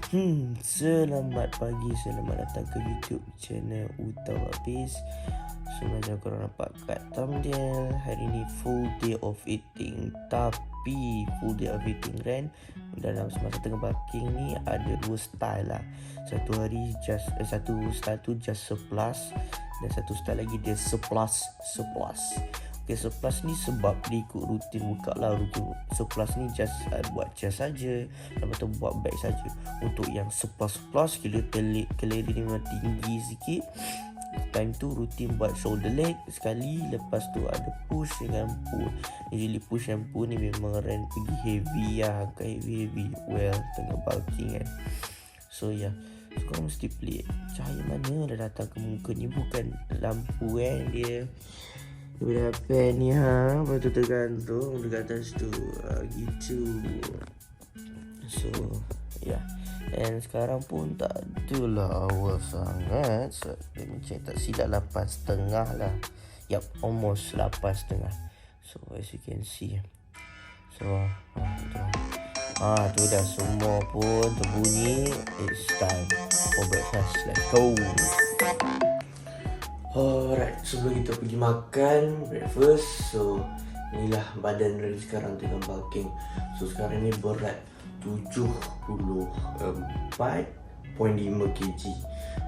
Selamat pagi, selamat datang ke YouTube channel Utawa Base. So macam korang nampak kat thumbnail, hari ni full day of eating. Tapi full day of eating kan, dalam semasa tengah bulking ni ada dua style lah. Satu style tu just surplus, dan satu style lagi dia surplus. Okay, surplus ni sebab dia ikut rutin buka lah. Rutin surplus ni just buat chest saja, lepas tu buat back saja. Untuk yang surplus kira kalori dia memang tinggi sikit, time tu rutin buat shoulder leg sekali, lepas tu ada push dengan pull. Usually push and pull ni memang Ren pergi heavy lah, angkat heavy well tengah bulking kan. So ya, so korang mesti pelik cahaya mana dah datang ke muka ni, bukan lampu kan. Dia berapa ni lepas tu tergantung dekat atas tu gitu. So ya, and sekarang pun tak adalah awal sangat. So let me check, tak silap 8.30 lah. Yup, almost 8.30. So as you can see, so tu dah semua pun terbunyi. It's time for breakfast, let's go. Alright, sebelum kita pergi makan breakfast, so inilah badan Ren sekarang tengah bulking. So sekarang ni berat 74.5 kg.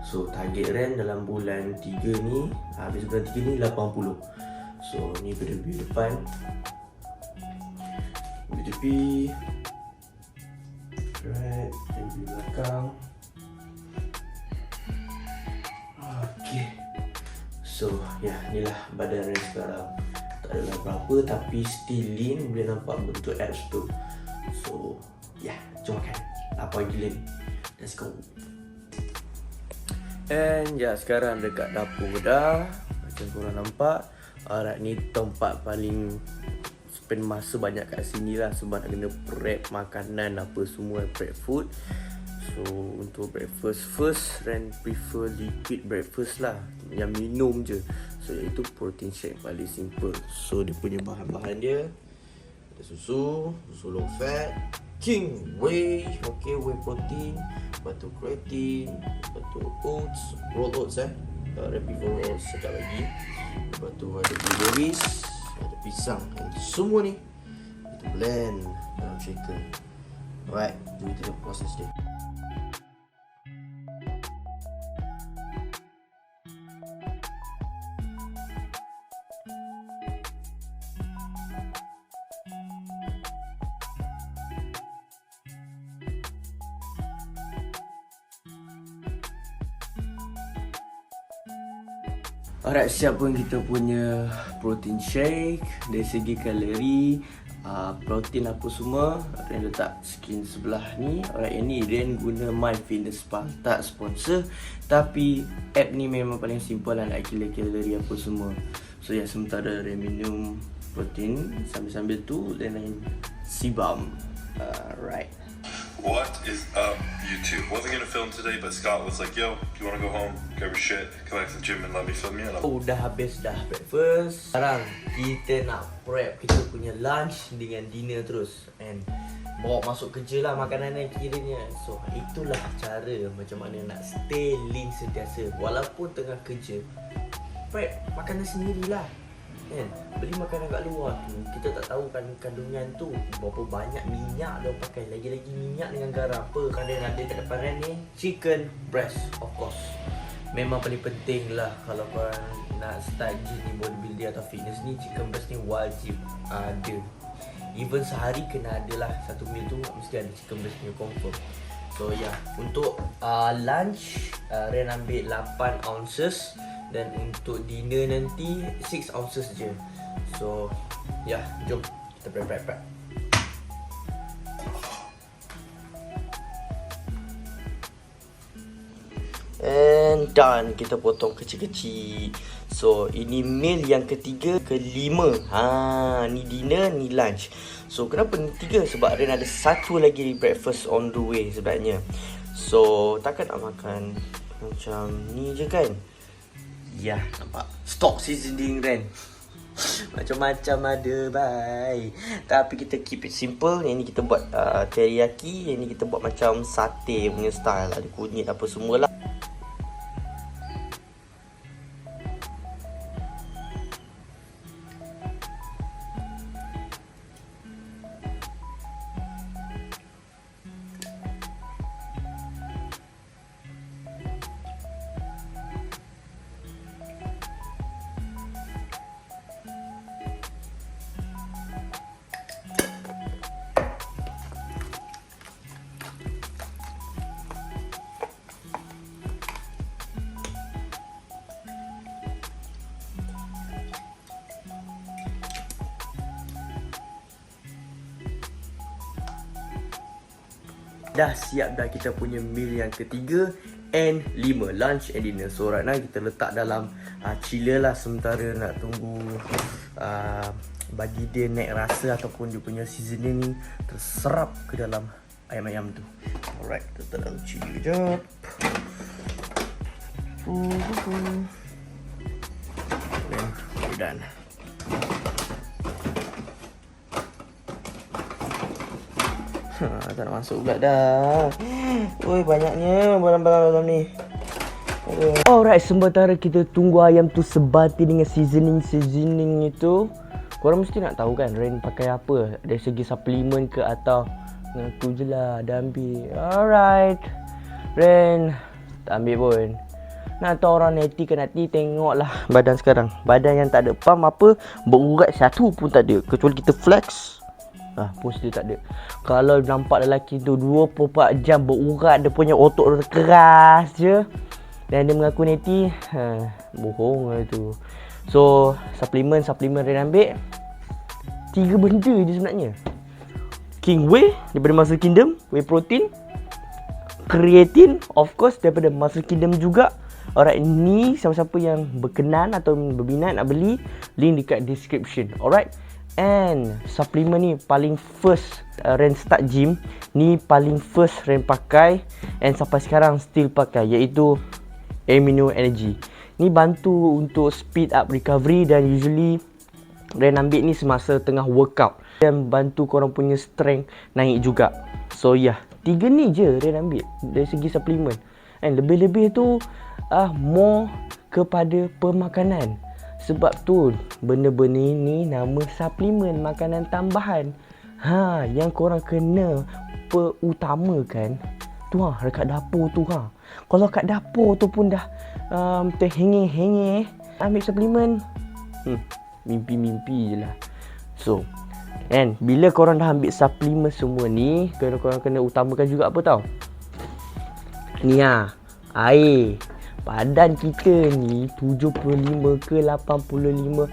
So target Ren dalam bulan 3 ni, habis bulan 3 ni 80. So ni berdiri depan, berdiri right, berdiri belakang. Okay, so ya, inilah badan Ren sekarang. Tak adalah berapa tapi still lean, boleh nampak bentuk abs tu. So ya, jom makan. Lapar gila ni, let's go. And ya, sekarang dekat dapur dah, macam korang nampak. Alright, ni tempat paling spend masa banyak kat sini lah, sebab nak kena prep makanan apa semua, prep food. So untuk breakfast, first Ren prefer liquid breakfast lah, yang minum je. So iaitu protein shake paling simple. So dia punya bahan-bahan dia, ada susu low fat, king whey, okay, whey protein, lepas tu creatine, lepas tu oats, rolled oats Ren prefer rolled oats sekejap lagi. Lepas tu ada blueberries, ada pisang, dan semua ni kita blend dalam shaker. Alright, jom kita proses dia. Alright, siap pun kita punya protein shake. Dari segi kalori, protein apa semua Ren letak screen sebelah ni. Alright, ini Ren guna MyFitnessPal, tak sponsor, tapi app ni memang paling simple lah nak kira kalori apa semua. So ya, sementara Ren minum protein, sambil-sambil tu Ren sibam. Alright. What is up, YouTube? Wasn't gonna film today, but Scott was like, "Yo, you wanna go home, grab your shit, come back to the gym, and let me film you?" Dah habis dah breakfast. Sekarang kita nak prep kita punya lunch dengan dinner terus, and bawa masuk kerja lah makanan ni kiranya. So itulah cara macam mana nak stay lean sentiasa walaupun tengah kerja. Prep makanan sendirilah kan. Beli makanan kat luar tu, kita tak tahu kan kandungan tu berapa banyak minyak dia pakai. Lagi-lagi minyak dengan garam. Apa kan dia ada kat depan Ren ni? Chicken breast, of course. Memang paling penting lah kalau korang nak start gym ni, bodybuilding atau fitness ni, chicken breast ni wajib ada. Even sehari kena ada lah, satu meal tu mesti ada chicken breast punya confirm. So ya, untuk lunch Ren ambil 8 ounces, dan untuk dinner nanti 6 ounces je. So ya, jom kita prep. And done, kita potong kecil-kecil. So ini meal yang ketiga, kelima. Ni dinner, ni lunch. So kenapa ni 3? Sebab Ren ada satu lagi breakfast on the way sebenarnya. So takkan nak makan macam ni je kan. Ya, nampak stok seasoning Ren. Macam-macam ada, bye. Tapi kita keep it simple. Yang ni kita buat teriyaki. Yang ni kita buat macam sate punya style. Ada kunyit apa semua lah. Dah siap dah kita punya meal yang ketiga and 5, lunch and dinner. So right now kita letak dalam chiller lah sementara nak tunggu bagi dia naik rasa ataupun dia punya seasoning ni terserap ke dalam ayam-ayam tu. Alright, kita letak dalam chiller kejap. Then we're done. Tak nak masuk pula dah. Oi, banyaknya barang-barang dalam ni. Alright, sementara kita tunggu ayam tu sebati dengan seasoning itu, korang mesti nak tahu kan Ren pakai apa dari segi suplemen ke atau ngaku je lah dah ambil. Alright, Ren tak ambil pun. Nak tahu orang neti ke nanti tengoklah badan sekarang. Badan yang tak ada pump apa, berurat satu pun tak ada. Kecuali kita flex, pun dia tak ada. Kalau nampak lelaki tu 24 jam berurat, dia punya otot keras je dan dia mengaku neti, bohong lah tu. So suplemen Ren ambil 3 benda je sebenarnya. King Whey daripada Muscle Kingdom, Whey Protein, Creatine of course daripada Muscle Kingdom juga. Alright, ni siapa-siapa yang berkenan atau berminat nak beli, link dekat description. Alright. And suplemen ni paling first Ren start gym, ni paling first Ren pakai and sampai sekarang still pakai, iaitu Amino Energy. Ni bantu untuk speed up recovery dan usually Ren ambil ni semasa tengah workout dan bantu korang punya strength naik juga. So yeah, 3 ni je Ren ambil dari segi suplemen. And lebih-lebih tu more kepada pemakanan. Sebab tu benda-benda ni nama suplemen, makanan tambahan. Yang korang kena utamakan tu dekat dapur tu. Kalau kat dapur tu pun dah terhengih-hengih ambil suplemen, mimpi-mimpi je lah. So, and bila korang dah ambil suplemen semua ni, korang kena utamakan juga apa tau? Ni air. Badan kita ni 75 ke 85%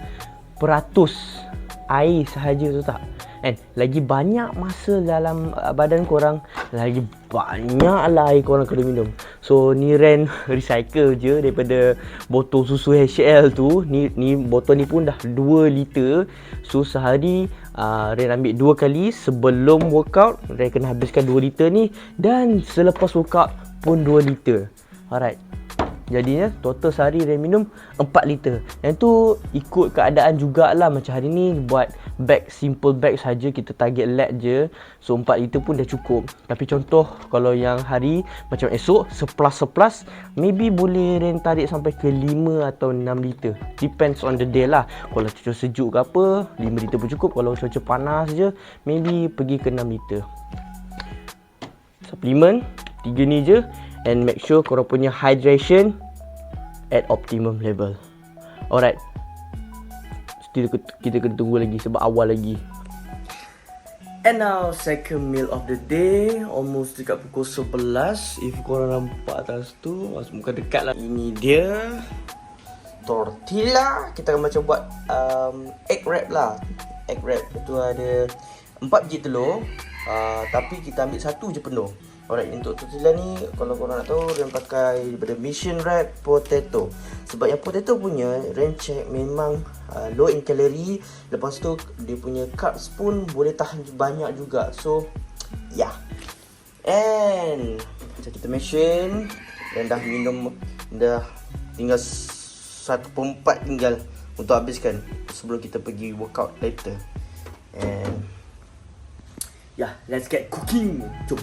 air sahaja tu tak. And lagi banyak masa dalam badan korang, lagi banyaklah air korang kena minum. So ni Ren recycle je daripada botol susu HCL tu. Ni botol ni pun dah 2 liter. So sehari Ren ambil 2 kali. Sebelum workout Ren kena habiskan 2 liter ni, dan selepas workout pun 2 liter. Alright, jadinya total sehari Ren minum 4 liter. Yang tu ikut keadaan jugalah. Macam hari ni buat bag, simple bag saja, kita target lat je. So 4 liter pun dah cukup. Tapi contoh kalau yang hari macam esok seplas maybe boleh Ren tarik sampai ke 5 atau 6 liter. Depends on the day lah. Kalau cuaca sejuk ke apa, 5 liter pun cukup. Kalau cuaca panas je, maybe pergi ke 6 liter. Suplemen 3 ni je. And make sure korang punya hydration at optimum level. Alright, still kita kena tunggu lagi sebab awal lagi. And now second meal of the day, almost dekat pukul 11. If korang nampak atas tu, muka dekat lah. Ini dia tortilla. Kita akan macam buat egg wrap lah. Egg wrap itu ada 4 biji telur, tapi kita ambil 1 je penuh. Alright, untuk tortilla ni kalau korang nak tahu, Ren pakai daripada Mission Wrap Potato. Sebab yang potato punya Ren check memang low in calorie. Lepas tu dia punya carbs pun boleh tahan banyak juga. So yeah. And macam kita mention, Ren dah minum, dah tinggal 1/4 tinggal untuk habiskan sebelum kita pergi workout later. And yeah, let's get cooking. Jom.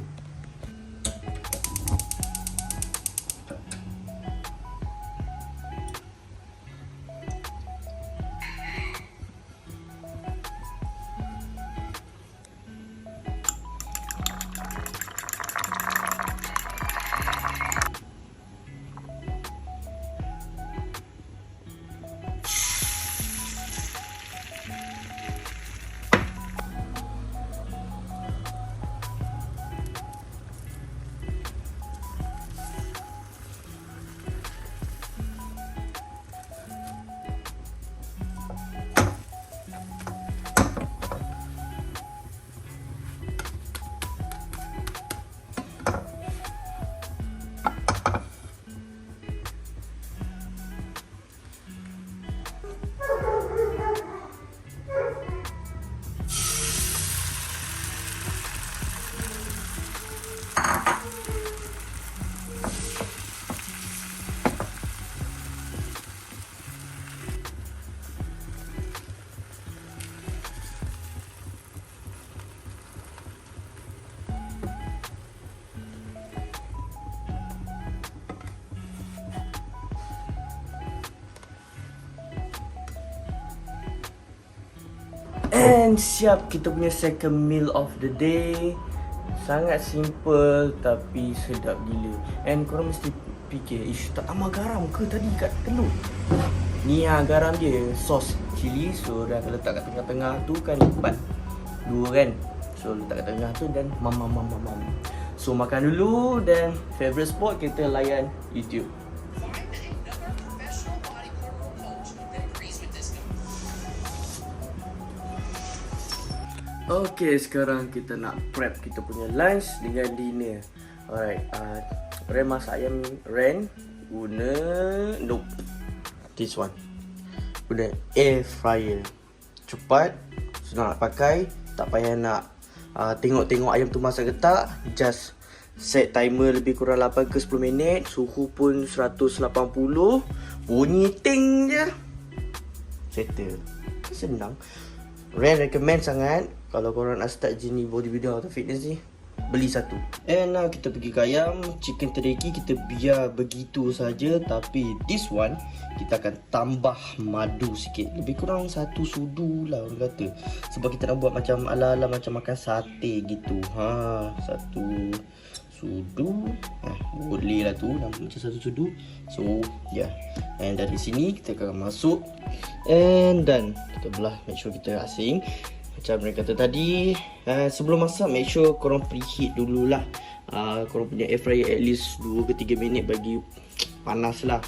And siap kita punya second meal of the day. Sangat simple tapi sedap gila. And korang mesti fikir, ish, tak tambah garam ke tadi kat telur? Ni garam dia, sos cili. So dah letak kat tengah-tengah tu kan lipat dua kan. So letak kat tengah tu dan mam. So makan dulu dan favourite spot kita layan YouTube. Okay, sekarang kita nak prep kita punya lunch dengan dinner. Alright, Ren masak ayam Ren guna this one. Guna air fryer. Cepat, senang nak pakai, tak payah nak tengok-tengok ayam tu masak ke tak. Just set timer lebih kurang 8 ke 10 minit. Suhu pun 180. Bunyi ting je. Settle. Senang. Ren recommend sangat. Kalau korang nak start jenis bodybuilder atau fitness ni, beli satu. And now kita pergi ke ayam. Chicken teriyaki kita biar begitu saja. Tapi this one kita akan tambah madu sikit. Lebih kurang 1 sudu lah orang kata. Sebab kita nak buat macam ala-ala macam makan sate gitu. 1 sudu. Boleh lah tu macam 1 sudu. So yeah. And dari sini kita akan masuk. And done. Kita belah, make sure kita asing. Macam mereka kata tadi, sebelum masak make sure korang preheat dululah. Korang punya air fryer at least 2 ke 3 minit bagi panas lah.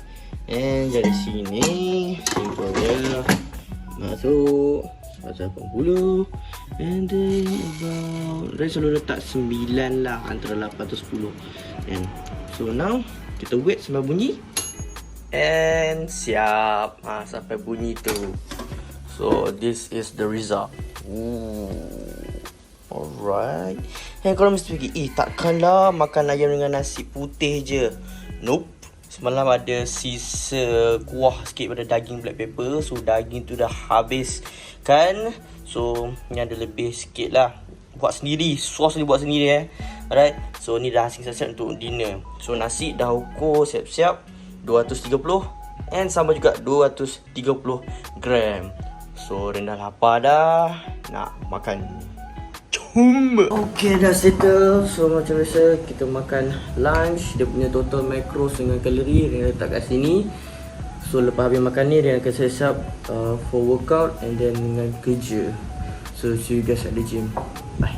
And dari sini simple je. Masuk 180. And then about Ren selalu letak 9 lah, antara 8 atau 10. And so now kita wait sampai bunyi. And siap sampai bunyi tu. So this is the result. Alright. Korang mesti fikir, takkanlah makan ayam dengan nasi putih je. Nope. Semalam ada sisa kuah sikit pada daging black pepper. So daging tu dah habis kan. So ni ada lebih sikit lah. Buat sendiri. Sos ni buat sendiri Alright. So ni dah asing siap untuk dinner. So nasi dah ukur siap-siap 230. And sama juga 230 gram. So Ren dah lapar dah. Nak makan. Jom. Okay, dah settle. So macam biasa kita makan lunch. Dia punya total macros dengan kalori Ren letak kat sini. So lepas habis makan ni Ren akan siap for workout. And then dengan kerja. So see you guys at the gym. Bye.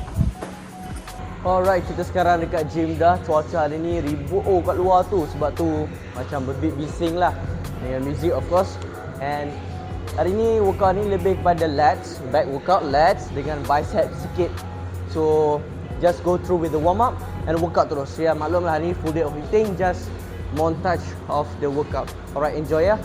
Alright, kita sekarang dekat gym dah. Cuaca hari ni ribut kat luar tu. Sebab tu macam berbising lah. Dengan music of course. And hari ni workout ni lebih kepada lats, back workout, lats dengan bicep sikit. So just go through with the warm up and workout terus. Ya, maklumlah hari ni full day of eating, just montage of the workout. Alright, enjoy ya.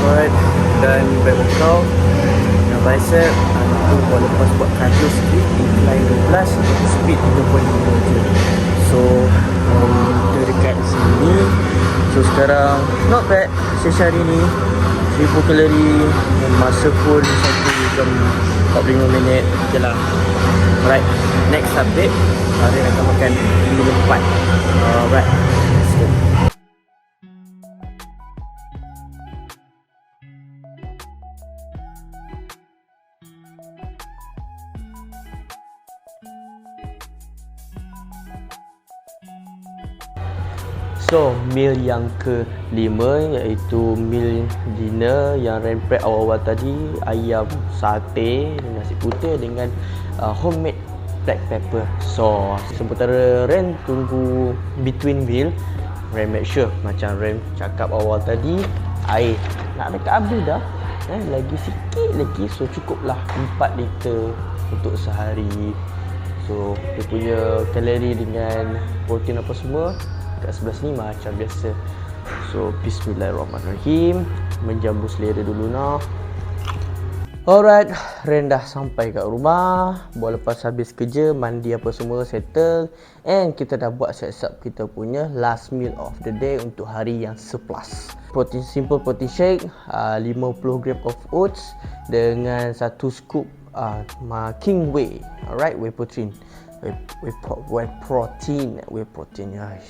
squat dan back workout dengan bicep. Itu buat lepas buat cardio sikit, incline 12, speed 3.5 je. So kita dekat sini. So sekarang not bad sesi hari ni, 1000 kalori dan masa pun 1 jam 45 minit je lah. Alright, next update hari akan makan minggu depan. Alright, let's go. So, meal yang ke-5 iaitu meal dinner yang Ren prep awal-awal tadi. Ayam sate, nasi putih dengan homemade black pepper sauce. Sementara Ren tunggu between meal, Ren make sure macam Ren cakap awal tadi, air nak dekat habis dah. Lagi sikit lagi, so cukuplah 4 liter untuk sehari. So, dia punya kalori dengan protein apa semua kat sebelah sini macam biasa. So bismillahirrahmanirrahim, menjambu selera dulu nah. Alright, Ren dah sampai kat rumah. Buat lepas habis kerja, mandi apa semua settle, and kita dah buat set-up kita punya last meal of the day untuk hari yang 11. Protein, simple protein shake, 50 gram of oats dengan 1 scoop king whey. Alright, whey protein. Whey protein guys.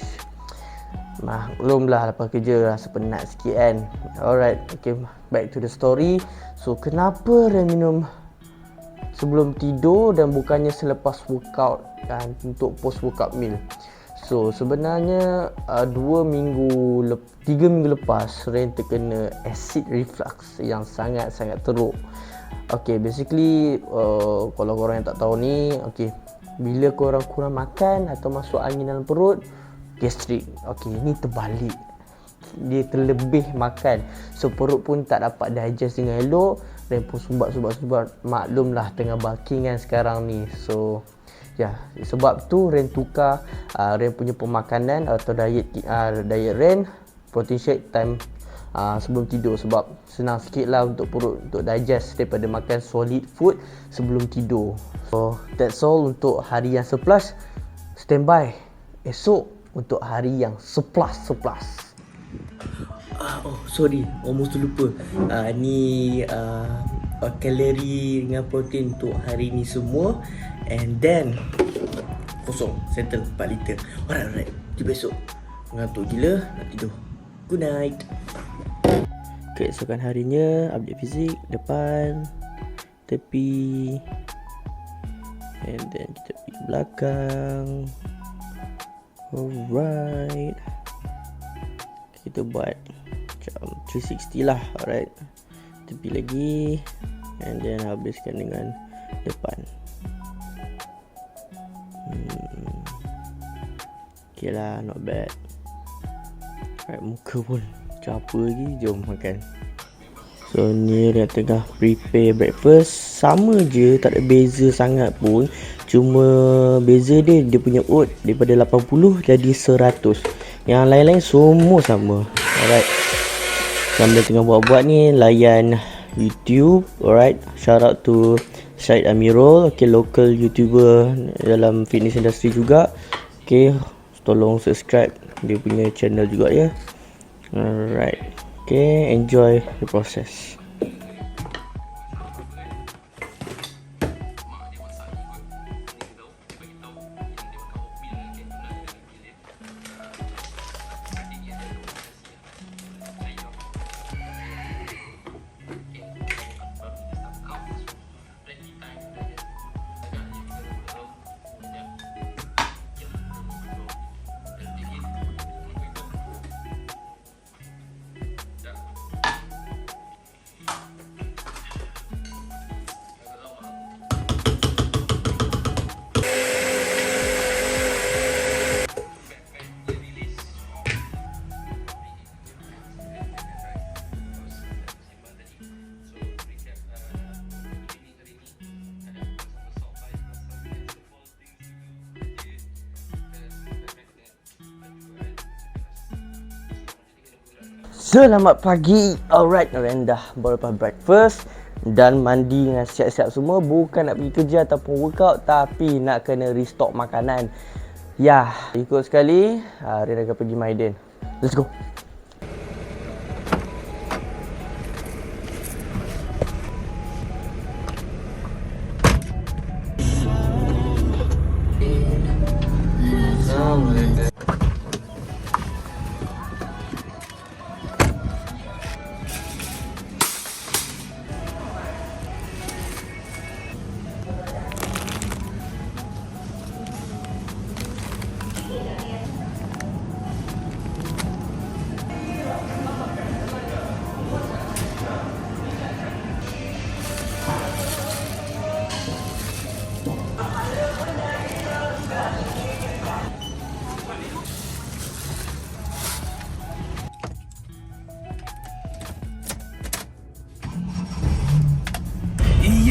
Maklumlah lepas kerja rasa penat sikit kan. Alright, okay, back to the story. So kenapa Ren minum sebelum tidur dan bukannya selepas workout kan, untuk post workout meal? So sebenarnya 3 minggu lepas Ren terkena acid reflux yang sangat-sangat teruk. Okay, basically kalau korang yang tak tahu ni, okay, bila korang kurang makan atau masuk angin dalam perut, gastrik. Okey, ni terbalik. Dia terlebih makan. So perut pun tak dapat digest dengan elok. Ren pun sumbat. Maklumlah tengah bulking kan sekarang ni. So ya, sebab tu Ren tukar Ren punya pemakanan atau diet Ren, protein shake time sebelum tidur, sebab senang sikit lah untuk perut untuk digest daripada makan solid food sebelum tidur. So that's all untuk hari yang 11. Standby esok untuk hari yang 11. Sorry, almost lupa. Ni kalori dengan protein untuk hari ni semua. And then kosong, settle 4 liter. Alright, jumpa esok. Ngantuk gila, nak tidur. Good night. Keesokan harinya, update fizik depan, tepi, and then kita pergi belakang. Alright, kita buat macam 360 lah. Alright, tepi lagi, and then habiskan dengan depan. Okay lah, not bad. Alright, muka pun macam apa lagi. Jom makan. So ni dia tengah prepare breakfast. Sama je, tak ada beza sangat pun. Cuma beza dia punya oat daripada 80 jadi 100. Yang lain-lain semua sama. Alright, sambil tengah buat-buat ni, layan YouTube. Alright, shout out to Syed Amirul. Okay, local YouTuber dalam fitness industry juga. Okay, tolong subscribe dia punya channel juga ya. Alright, okay, enjoy the process. Selamat pagi. Alright, Ren dah baru lepas breakfast dan mandi dengan siap-siap semua. Bukan nak pergi kerja ataupun workout, tapi nak kena restock makanan. Ya, ikut sekali Ren akan pergi Maiden. Let's go.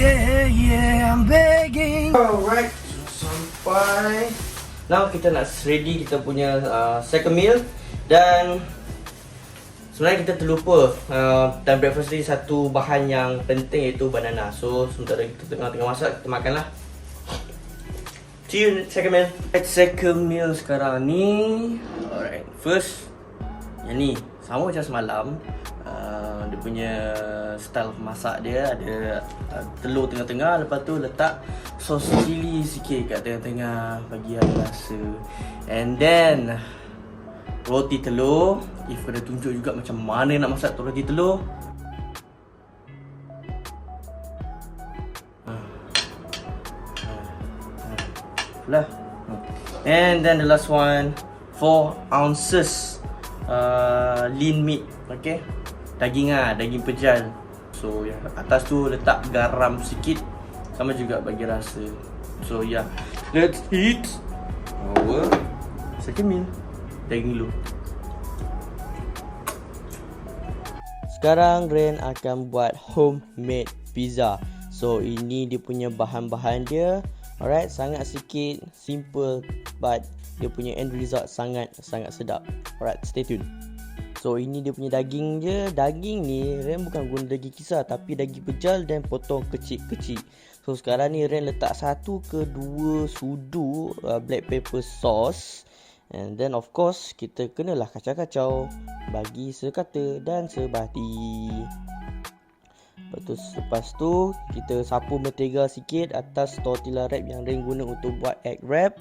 Yeah, I'm begging. Alright, sampai. Now kita nak ready kita punya second meal. Dan sebenarnya kita terlupa time breakfast ni satu bahan yang penting, iaitu banana. So sementara kita tengah masak, kita makanlah. See you second meal. Second meal sekarang ni. Alright, first yang ni sama macam semalam. Dia punya style masak dia ada telur tengah-tengah, lepas tu letak sos cili sikit kat tengah-tengah bagi ada rasa. And then roti telur. If kena tunjuk juga macam mana nak masak roti telur. Lah. And then the last one, 4 ounces lean meat. Okay, daging daging pejal. So atas tu letak garam sikit, sama juga bagi rasa. So let's eat our second meal. Daging dulu. Sekarang Ren akan buat homemade pizza. So ini dia punya bahan-bahan dia. Alright, sangat sikit, simple, but dia punya end result sangat sedap. Alright, stay tuned. So ini dia punya daging je. Daging ni Ren bukan guna daging kisar, tapi daging pejal dan potong kecil-kecil. So sekarang ni Ren letak 1 ke 2 sudu black pepper sauce. And then of course kita kenalah kacau-kacau bagi sekata dan sebati. Lepas tu kita sapu mentega sikit atas tortilla wrap yang Ren guna untuk buat egg wrap.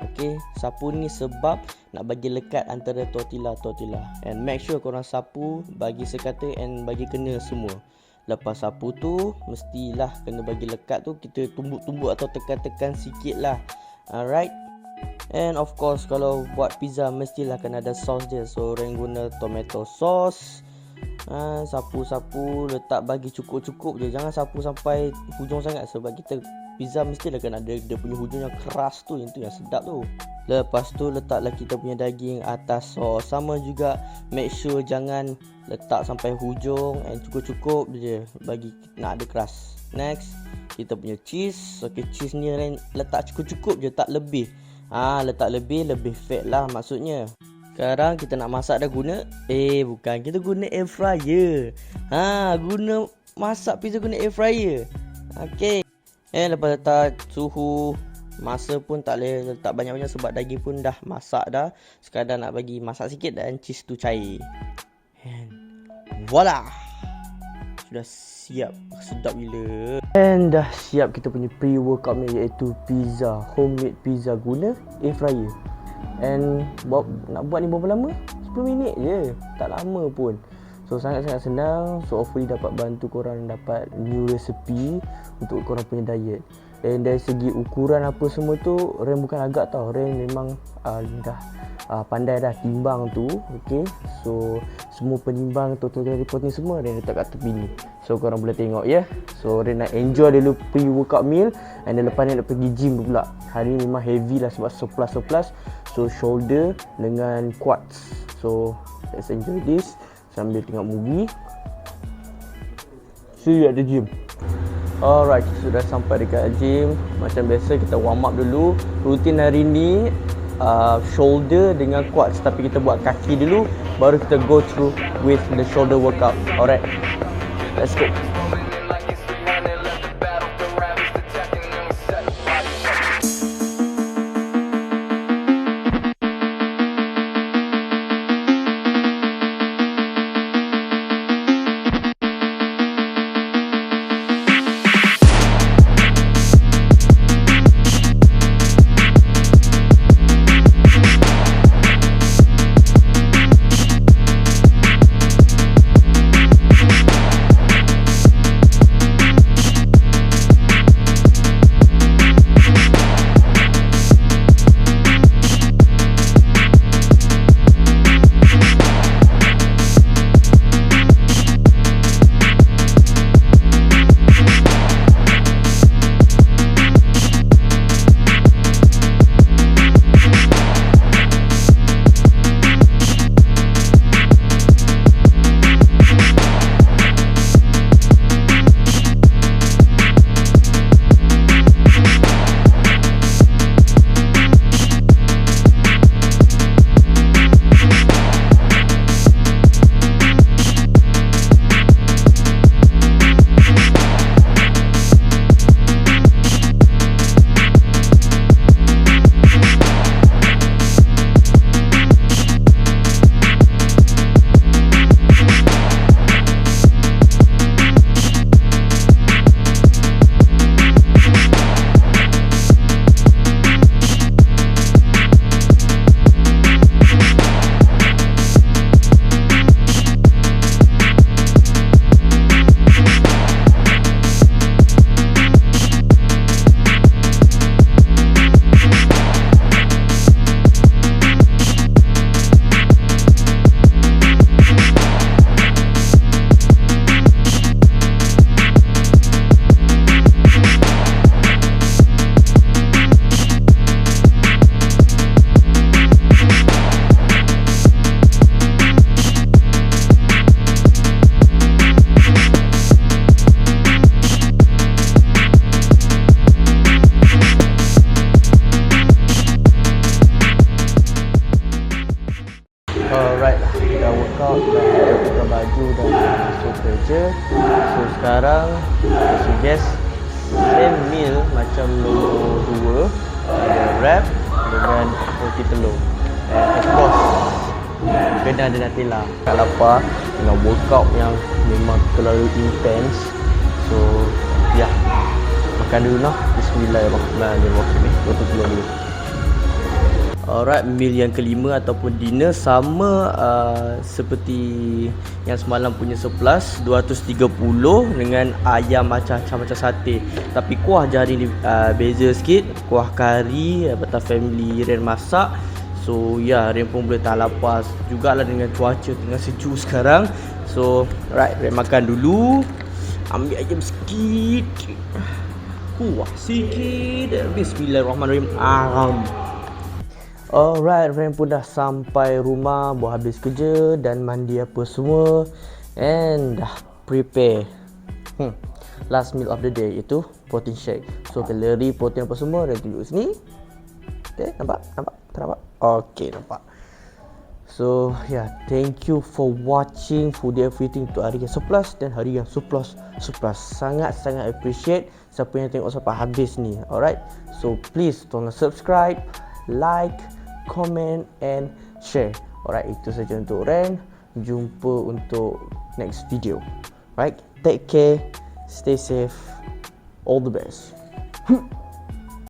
Okay, sapu ni sebab nak bagi lekat antara tortilla. And make sure korang sapu bagi sekata and bagi kena semua. Lepas sapu tu mestilah kena bagi lekat tu, kita tumbuk-tumbuk atau tekan-tekan sikit lah. Alright. And of course kalau buat pizza mestilah kena ada sauce dia. So Ren guna tomato sauce. Sapu-sapu, letak bagi cukup-cukup je. Jangan sapu sampai hujung sangat, sebab kita pizza mestilah kena ada dia punya hujung yang keras tu, yang tu yang sedap tu. Lepas tu letaklah kita punya daging atas sos. Sama juga, make sure jangan letak sampai hujung, and cukup-cukup je bagi nak ada keras. Next, kita punya cheese. Okay, cheese ni letak cukup-cukup je, tak lebih. Letak lebih fat lah maksudnya. Sekarang kita nak masak dah guna bukan, kita guna air fryer. Guna masak pizza guna air fryer. Okay. Lepas letak suhu, masa pun tak boleh letak banyak-banyak sebab daging pun dah masak dah. Sekadar nak bagi masak sikit dan cheese tu cair. And voila, sudah siap. Sedap gila. And dah siap kita punya pre-workout meal, iaitu pizza, homemade pizza guna air fryer. And nak buat ni berapa lama? 10 minit je, tak lama pun. So sangat-sangat senang. So hopefully dapat bantu korang dapat new recipe untuk korang punya diet. Dan dari segi ukuran apa semua tu, Ren bukan agak tau, Ren memang dah pandai dah timbang tu. Okay, so semua penimbang total report ni semua Ren letak kat tepi ni. So korang boleh tengok ya. So Ren nak enjoy dulu pre-workout meal, and then lepas ni nak pergi gym pula. Hari ni memang heavy lah sebab surplus. So shoulder dengan quads. So let's enjoy this sambil tengok movie. See you at the gym. Alright, sudah sampai dekat gym. Macam biasa kita warm up dulu. Rutin hari ni shoulder dengan quads, tapi kita buat kaki dulu baru kita go through with the shoulder workout. Alright, let's go. Alright lah, dah workout, dah tukar baju, dah masuk kerja. So sekarang, so guys, same meal macam nombor 2. Ada wrap dengan roti telur. And of course, kena ada Nutella. Tak lapar dengan workout yang memang terlalu intense. So, ya, makan dulu lah. Bismillahirrahmanirrahim. Roti telur dulu. Alright, meal yang kelima ataupun dinner sama seperti yang semalam punya surplus 230 dengan ayam macam-macam sate. Tapi kuah je hari ni beza sikit. Kuah kari Bata family Ren masak. So ya, Ren pun boleh tahan lapar jugalah dengan cuaca tengah sejuk sekarang. So right, Ren makan dulu. Ambil ayam sikit, kuah sikit. Bismillahirrahmanirrahim. Alright, Ren pun dah sampai rumah, buat habis kerja dan mandi apa semua. And dah prepare last meal of the day, iaitu protein shake. So kalori, protein apa semua Ren tunjuk sini. Okay, nampak? Tak nampak? Okay, nampak. So yeah, thank you for watching Food Day Everything untuk hari yang surplus dan hari yang surplus. Sangat-sangat appreciate siapa yang tengok sampai habis ni. Alright, so please tolong subscribe, like, comment and share. Alright, itu saja untuk Ren. Jumpa untuk next video. Right, take care, stay safe, all the best.